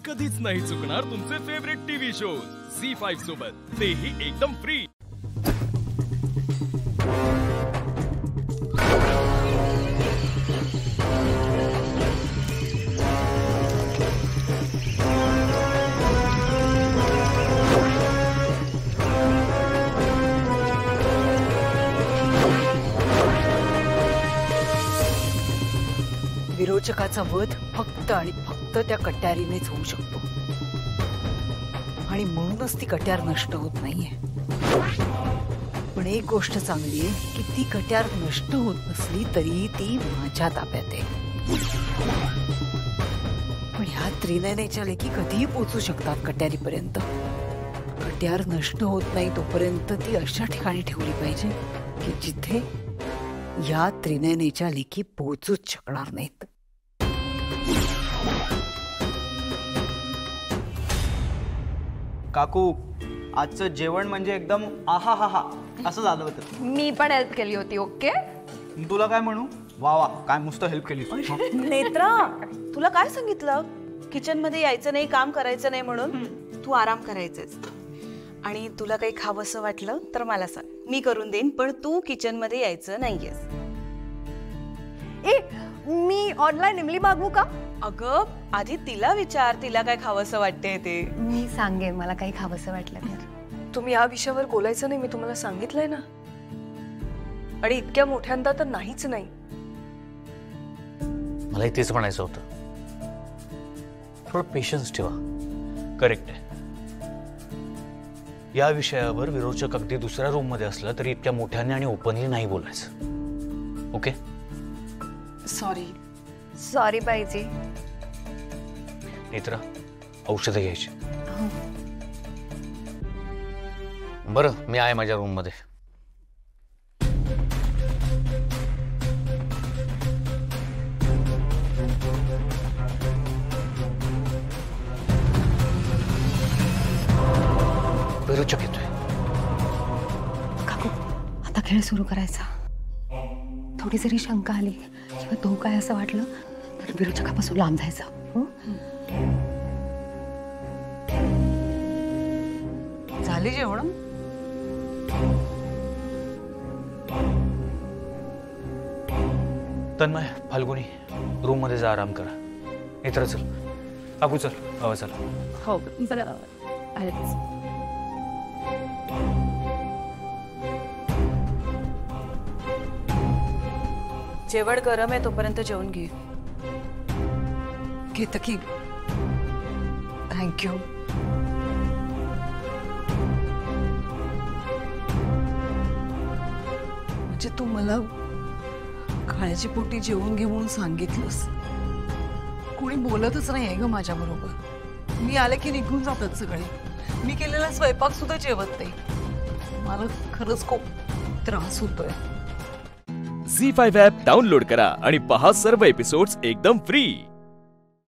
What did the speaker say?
कधीच नाही चुकणार तुमचे फेवरेट टीव्ही शोज झी5 सोबत, तेही एकदम फ्री। विरोचकाचा वध फक्त आणि फक्त त्या कट्यारीनेच होऊ शकतो आणि म्हणूनच ती कट्यार नष्ट होत नाहीये। पण एक गोष्ट चांगली आहे की ती कट्यार नष्ट होत नसली तरी ती माझ्या ताब्यात आहे। पण ह्या त्रिनयनेच्या लेकी कधीही पोहोचू शकतात कट्यारीपर्यंत। कट्यार नष्ट होत नाही तोपर्यंत ती अशा ठिकाणी ठेवली पाहिजे की जिथे या त्रिनयनेच्या लेकी पोहोचूच शकणार नाहीत। काकू, आजचं जेवण म्हणजे एकदम आहा हा हा असं झालं होतं। मी पण हेल्प केली होती। ओके, तुला काय म्हणू? वा वा, काय मस्त हेल्प केली। नेत्रा, तुला काय सांगितलं? किचन मध्ये यायचं नाही, काम करायचं नाही म्हणून। तू आराम करायचंस आणि तुला काही खावंसं वाटलं तर मला सांग, मी करून देईन, पण तू किचन मध्ये यायचं नाहीयेस। ए, मी ऑनलाइन इमली मागवू का? अगं, आधी तिला विचार, तिला काय खावंसं वाटतंय ते। मी सांगेन मला काही खावंसं वाटलं तर। तुम्ही या विषयावर बोलायचं नाही, मी तुम्हाला सांगितलंय ना। आणि इतक्या मोठ्यांदा तर नाहीच नाही। मला तेच म्हणायचं होतं, थोडं पेशन्स ठेवा। करेक्ट आहे, या विषयावर विरोचक अगदी दुसऱ्या रूम मध्ये असलं तरी इतक्या मोठ्याने आणि ओपनली नाही बोलायचं। ओके, सॉरी बाईजी। नेत्रा, औषधं घ्यायची। बरं, मी आहे माझ्या रूम मध्ये। विरोचक येतोय। काकू, आता खेळ सुरू करायचा। थोडी जरी शंका आली किंवा धोका आहे असं वाटलं तर विरोचकापासून लांब जायचं। झाली जेवण? तन्मय, फाल्गुनी, रूम मध्ये जा, आराम करा। नेत्रा चल, काकू चल, हवा चला। हो बरं, जेवण गरम आहे तोपर्यंत जेवण घे। केतकी, थँक्यू। म्हणजे तू मला खाण्याची पोटी जेवून घे म्हणून सांगितलंस। कोणी बोलतच नाहीये ग माझ्या बरोबर। मी आले की निघून जातात सगळे। मी केलेला स्वयंपाक सुद्धा जेवत नाही। मला खरंच खूप त्रास होतोय। झी5 ॲप डाउनलोड करा आणि पहा सर्व एपिसोड्स एकदम फ्री।